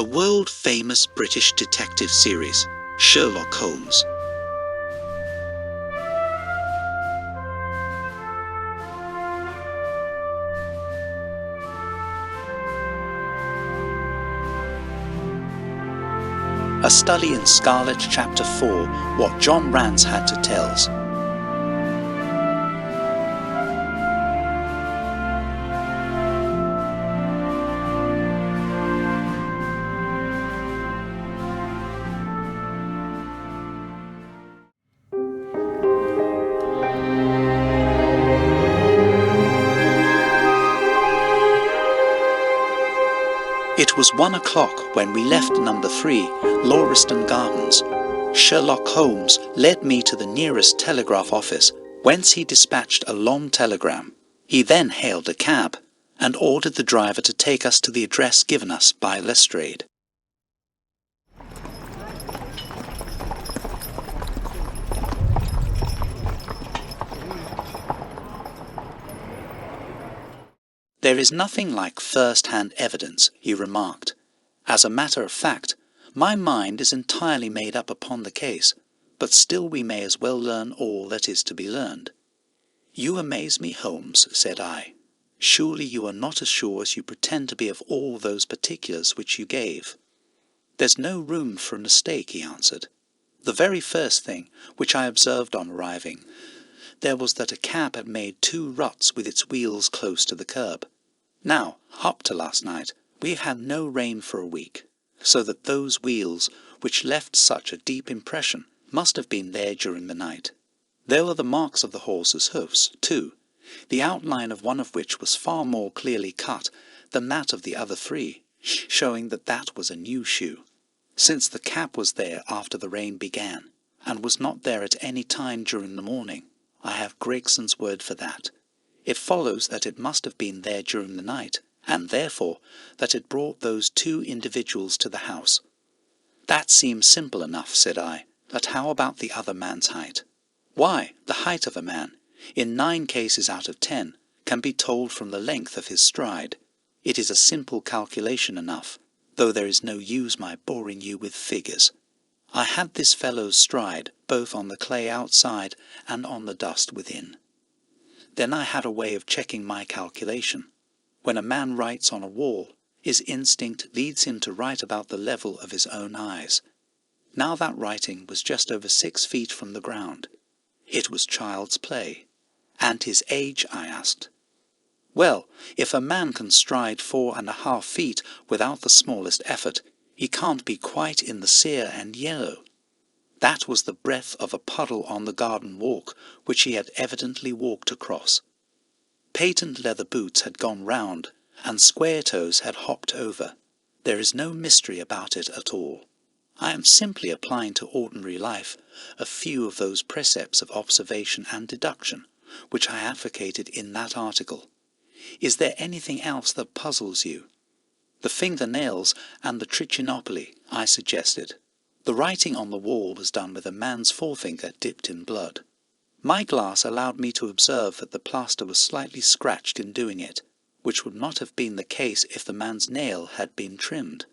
the world-famous British detective series, Sherlock Holmes. A study in Scarlet, Chapter 4, What John Rance Had to Tells. It was 1 o'clock when we left number 3, Lauriston Gardens. Sherlock Holmes led me to the nearest telegraph office, whence he dispatched a long telegram. He then hailed a cab, and ordered the driver to take us to the address given us by Lestrade. There is nothing like first-hand evidence, he remarked. As a matter of fact, my mind is entirely made up upon the case, but still we may as well learn all that is to be learned. You amaze me, Holmes, said I. Surely you are not as sure as you pretend to be of all those particulars which you gave. There's no room for a mistake, he answered. The very first thing which I observed on arriving there was that a cab had made 2 ruts with its wheels close to the curb. Now, up to last night, we had no rain for a week, so that those wheels, which left such a deep impression, must have been there during the night. There were the marks of the horse's hoofs, too, the outline of one of which was far more clearly cut than that of the other 3, showing that that was a new shoe, since the cab was there after the rain began, and was not there at any time during the morning. I have Gregson's word for that. It follows that it must have been there during the night, and therefore that it brought those 2 individuals to the house. That seems simple enough, said I, but how about the other man's height? Why, the height of a man, in 9 cases out of 10, can be told from the length of his stride. It is a simple calculation enough, though there is no use my boring you with figures. I had this fellow's stride, both on the clay outside and on the dust within. Then I had a way of checking my calculation. When a man writes on a wall, his instinct leads him to write about the level of his own eyes. Now that writing was just over 6 feet from the ground. It was child's play. And his age, I asked. Well, if a man can stride 4½ feet without the smallest effort, he can't be quite in the sere and yellow. That was the breadth of a puddle on the garden walk, which he had evidently walked across. Patent leather boots had gone round, and square toes had hopped over. There is no mystery about it at all. I am simply applying to ordinary life a few of those precepts of observation and deduction, which I advocated in that article. Is there anything else that puzzles you? The fingernails and the trichinopoly, I suggested. The writing on the wall was done with a man's forefinger dipped in blood. My glass allowed me to observe that the plaster was slightly scratched in doing it, which would not have been the case if the man's nail had been trimmed.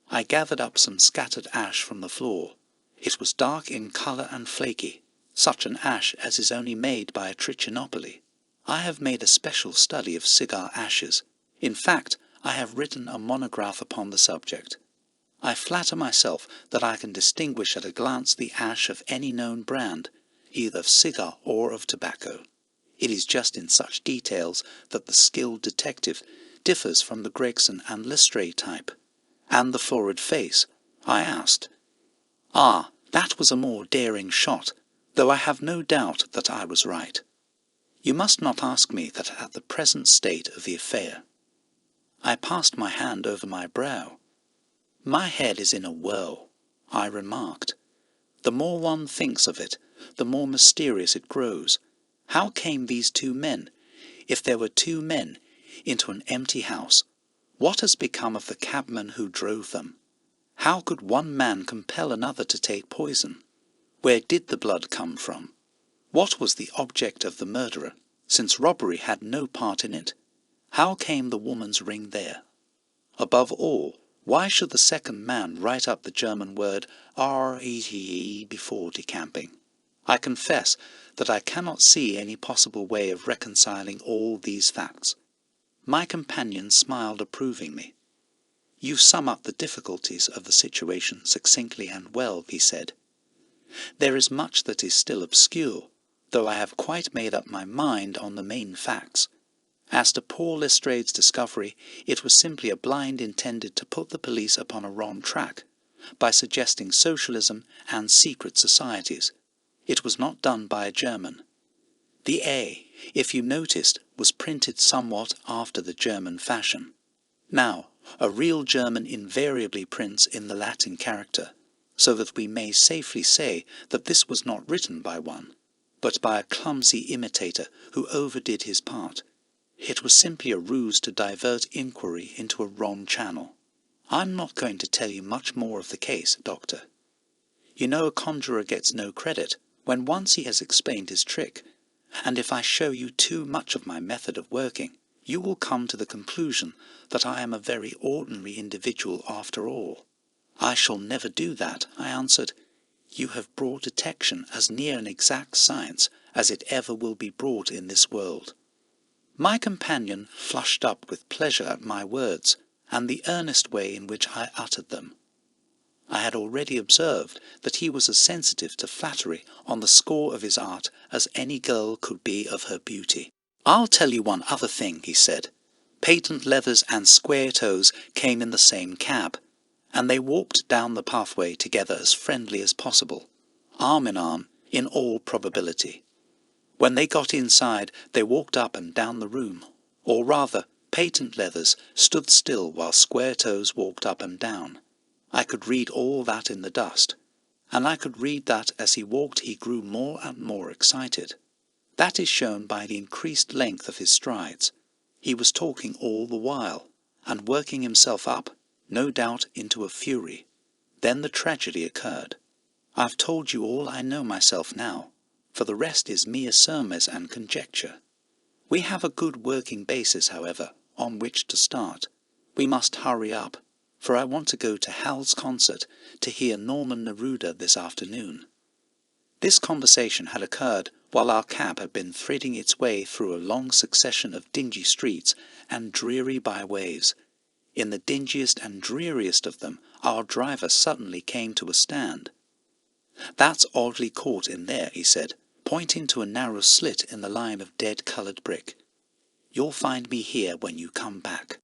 I gathered up some scattered ash from the floor. It was dark in colour and flaky, such an ash as is only made by a trichinopoly. I have made a special study of cigar ashes. In fact, I have written a monograph upon the subject. I flatter myself that I can distinguish at a glance the ash of any known brand, either of cigar or of tobacco. It is just in such details that the skilled detective differs from the Gregson and Lestrade type. And the florid face, I asked. Ah, that was a more daring shot, though I have no doubt that I was right. You must not ask me that at the present state of the affair. I passed my hand over my brow. My head is in a whirl, I remarked. The more one thinks of it, the more mysterious it grows. How came these 2 men, if there were 2 men, into an empty house? What has become of the cabman who drove them? How could one man compel another to take poison? Where did the blood come from? What was the object of the murderer, since robbery had no part in it? How came the woman's ring there? Above all, Why should the second man write up the German word R-E-T-E before decamping? I confess that I cannot see any possible way of reconciling all these facts. My companion smiled approvingly. You sum up the difficulties of the situation succinctly and well, he said. There is much that is still obscure, though I have quite made up my mind on the main facts. As to poor Lestrade's discovery, it was simply a blind intended to put the police upon a wrong track, by suggesting socialism and secret societies. It was not done by a German. The A, if you noticed, was printed somewhat after the German fashion. Now, a real German invariably prints in the Latin character, so that we may safely say that this was not written by one, but by a clumsy imitator who overdid his part. It was simply a ruse to divert inquiry into a wrong channel. I'm not going to tell you much more of the case, Doctor. You know a conjurer gets no credit when once he has explained his trick, and if I show you too much of my method of working, you will come to the conclusion that I am a very ordinary individual after all. I shall never do that, I answered. You have brought detection as near an exact science as it ever will be brought in this world. My companion flushed up with pleasure at my words, and the earnest way in which I uttered them. I had already observed that he was as sensitive to flattery on the score of his art as any girl could be of her beauty. I'll tell you one other thing, he said. Patent leathers and square toes came in the same cab, and they walked down the pathway together as friendly as possible, arm in arm, in all probability. When they got inside, they walked up and down the room, or rather, Patent leathers stood still while square toes walked up and down. I could read all that in the dust, and I could read that as he walked he grew more and more excited. That is shown by the increased length of his strides. He was talking all the while, and working himself up, no doubt, into a fury. Then the tragedy occurred. I've told you all I know myself now, for the rest is mere surmise and conjecture. We have a good working basis, however, on which to start. We must hurry up, for I want to go to Hal's concert to hear Norman Neruda this afternoon. This conversation had occurred while our cab had been threading its way through a long succession of dingy streets and dreary byways. In the dingiest and dreariest of them, our driver suddenly came to a stand. "That's Audley Court in there," he said, pointing to a narrow slit in the line of dead-coloured brick. "You'll find me here when you come back."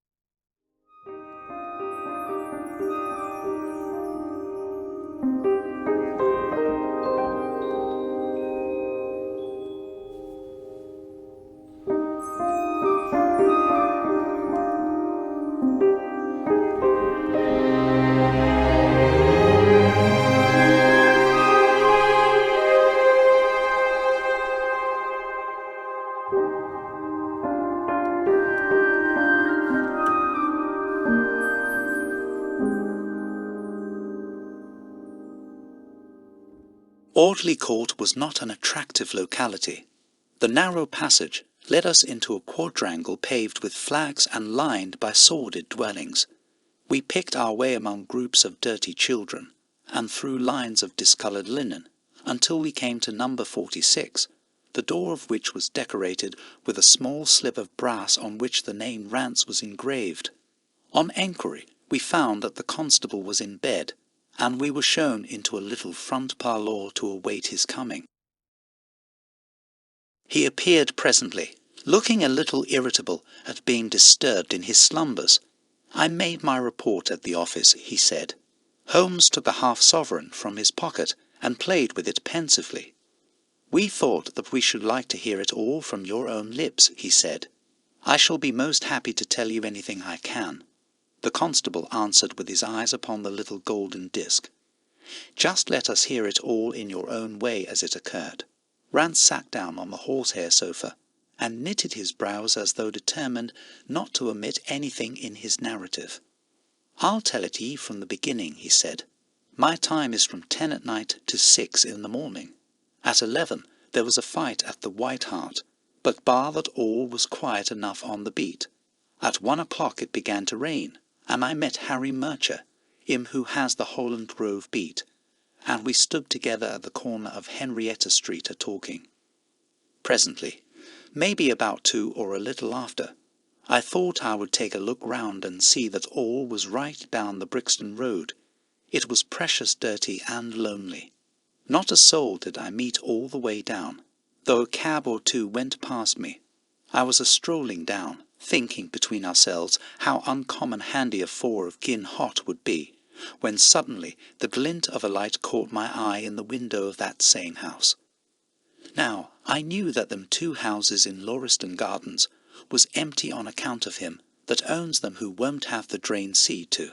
Audley Court was not an attractive locality. The narrow passage led us into a quadrangle paved with flags and lined by sordid dwellings. We picked our way among groups of dirty children, and through lines of discoloured linen, until we came to number 46, the door of which was decorated with a small slip of brass on which the name Rance was engraved. On enquiry, we found that the constable was in bed, and we were shown into a little front parlour to await his coming. He appeared presently, looking a little irritable at being disturbed in his slumbers. "I made my report at the office," he said. Holmes took a half-sovereign from his pocket and played with it pensively. "We thought that we should like to hear it all from your own lips," he said. "I shall be most happy to tell you anything I can." The constable answered with his eyes upon the little golden disc. "Just let us hear it all in your own way as it occurred." Rance sat down on the horsehair sofa, and knitted his brows as though determined not to omit anything in his narrative. "I'll tell it ye from the beginning," he said. "My time is from 10 at night to 6 in the morning. At 11 there was a fight at the White Hart, but bar that all was quiet enough on the beat. At 1 o'clock it began to rain, and I met Harry Murcher, him who has the Holland Grove beat, and we stood together at the corner of Henrietta Street a-talking. Presently, maybe about 2 or a little after, I thought I would take a look round and see that all was right down the Brixton Road. It was precious dirty and lonely. Not a soul did I meet all the way down, though a cab or 2 went past me. I was a-strolling down, thinking between ourselves how uncommon handy a 4 of gin hot would be, when suddenly the glint of a light caught my eye in the window of that same house. Now, I knew that them 2 houses in Lauriston Gardens was empty on account of him that owns them who won't have the drain seed to,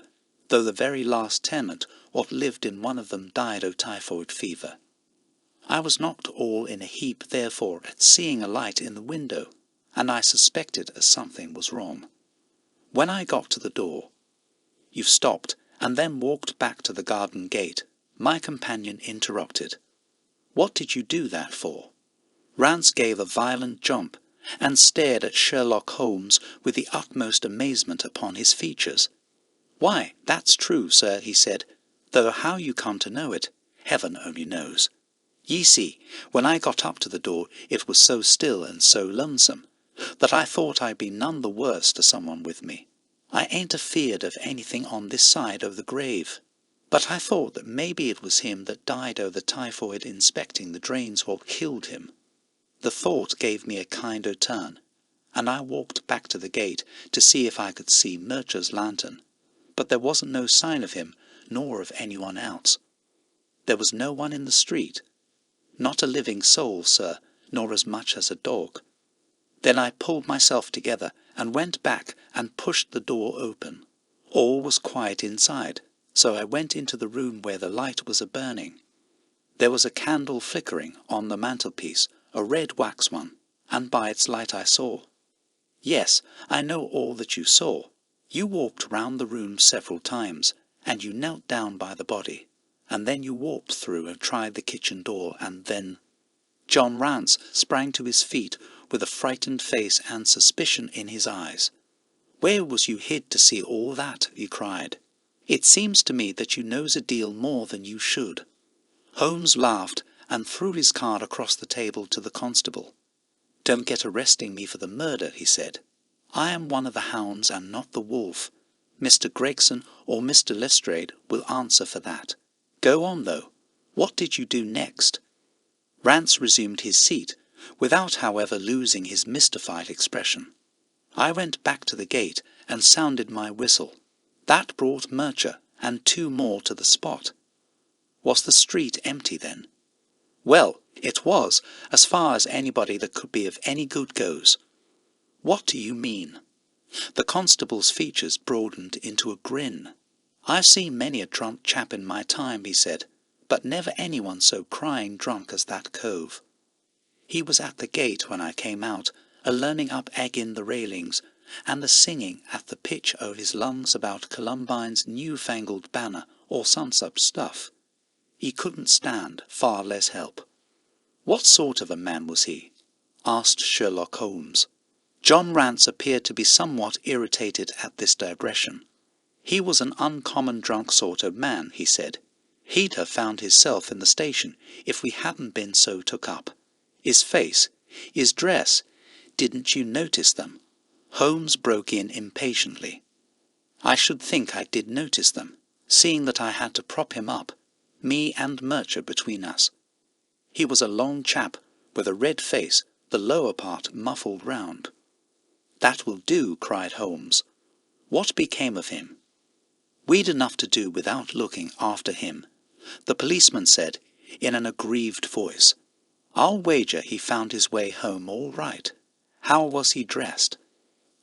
though the very last tenant what lived in one of them died o' typhoid fever. I was knocked all in a heap therefore at seeing a light in the window, and I suspected as something was wrong. When I got to the door, "You've stopped, and then walked back to the garden gate," my companion interrupted. "What did you do that for?" Rance gave a violent jump, and stared at Sherlock Holmes with the utmost amazement upon his features. "Why, that's true, sir," he said, "though how you come to know it, heaven only knows. Ye see, when I got up to the door it was so still and so lonesome, that I thought I'd be none the worse to someone with me. I ain't afeard of anything on this side of the grave, but I thought that maybe it was him that died o' the typhoid inspecting the drains what killed him. The thought gave me a kind o' turn, and I walked back to the gate to see if I could see Murcher's lantern, but there wasn't no sign of him, nor of anyone else. There was no one in the street, not a living soul, sir, nor as much as a dog. Then I pulled myself together and went back and pushed the door open. All was quiet inside, so I went into the room where the light was a-burning. There was a candle flickering on the mantelpiece, a red wax one, and by its light I saw. Yes, I know all that you saw. You walked round the room several times, and you knelt down by the body, and then you walked through and tried the kitchen door, and then—" John Rance sprang to his feet with a frightened face and suspicion in his eyes. "Where was you hid to see all that?" he cried. "It seems to me that you knows a deal more than you should." Holmes laughed and threw his card across the table to the constable. "Don't get arresting me for the murder," he said. "I am one of the hounds and not the wolf. Mr. Gregson or Mr. Lestrade will answer for that. Go on, though. What did you do next?" Rance resumed his seat, without however losing his mystified expression. "I went back to the gate and sounded my whistle. That brought Murcher and 2 more to the spot." "Was the street empty then?" "Well, it was, as far as anybody that could be of any good goes." "What do you mean?" The constable's features broadened into a grin. "I've seen many a drunk chap in my time," he said, "but never anyone so crying drunk as that cove. He was at the gate when I came out, a-learning up agin the railings, and a-singing at the pitch o' his lungs about Columbine's new-fangled banner, or some such stuff. He couldn't stand, far less help." "What sort of a man was he?" asked Sherlock Holmes. John Rance appeared to be somewhat irritated at this digression. "He was an uncommon drunk sort of man," he said. "He'd have found hisself in the station if we hadn't been so took up. His face, his dress, didn't you notice them?" Holmes broke in impatiently. "I should think I did notice them, seeing that I had to prop him up, me and Murcher between us. He was a long chap, with a red face, the lower part muffled round." "That will do," cried Holmes. "What became of him?" "We'd enough to do without looking after him," the policeman said, in an aggrieved voice. "I'll wager he found his way home all right. How was he dressed?"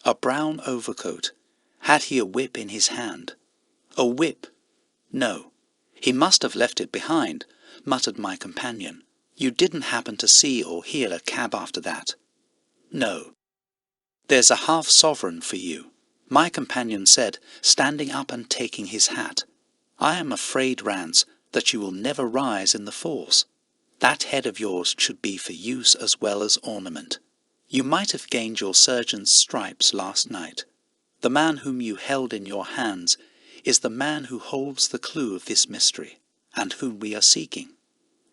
"A brown overcoat. Had he a whip in his hand?" "A whip? No. He must have left it behind," muttered my companion. "You didn't happen to see or hear a cab after that?" "No." "There's a half-sovereign for you," my companion said, standing up and taking his hat. "I am afraid, Rance, that you will never rise in the force. That head of yours should be for use as well as ornament. You might have gained your surgeon's stripes last night. The man whom you held in your hands is the man who holds the clue of this mystery, and whom we are seeking.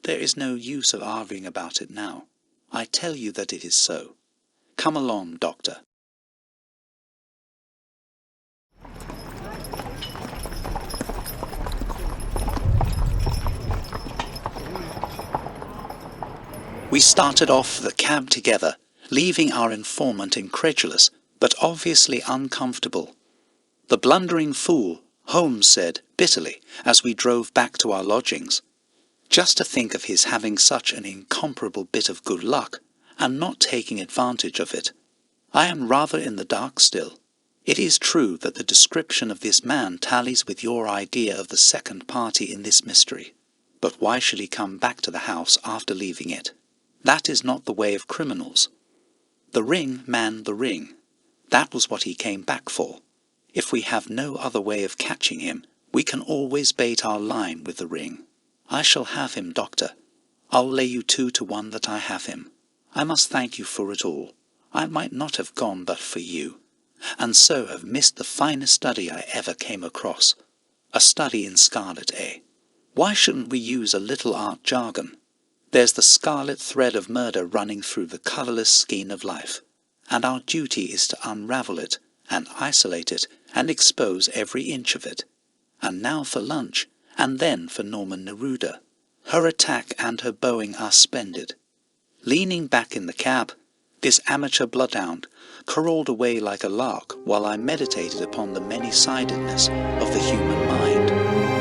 There is no use of arguing about it now. I tell you that it is so. Come along, Doctor. We started off the cab together, leaving our informant incredulous, but obviously uncomfortable. "The blundering fool," Holmes said bitterly as we drove back to our lodgings. Just to think of his having such an incomparable bit of good luck, and not taking advantage of it. I am rather in the dark still. It is true that the description of this man tallies with your idea of the second party in this mystery. But why should he come back to the house after leaving it? That is not the way of criminals. The ring manned the ring. That was what he came back for. If we have no other way of catching him, we can always bait our line with the ring. I shall have him, Doctor. I'll lay you 2 to 1 that I have him. I must thank you for it all. I might not have gone but for you, and so have missed the finest study I ever came across. A study in Scarlet, eh? Why shouldn't we use a little art jargon? There's the scarlet thread of murder running through the colourless skein of life, and our duty is to unravel it, and isolate it, and expose every inch of it. And now for lunch, and then for Norman Neruda. Her attack and her bowing are splendid. Leaning back in the cab, this amateur bloodhound crawled away like a lark while I meditated upon the many-sidedness of the human mind.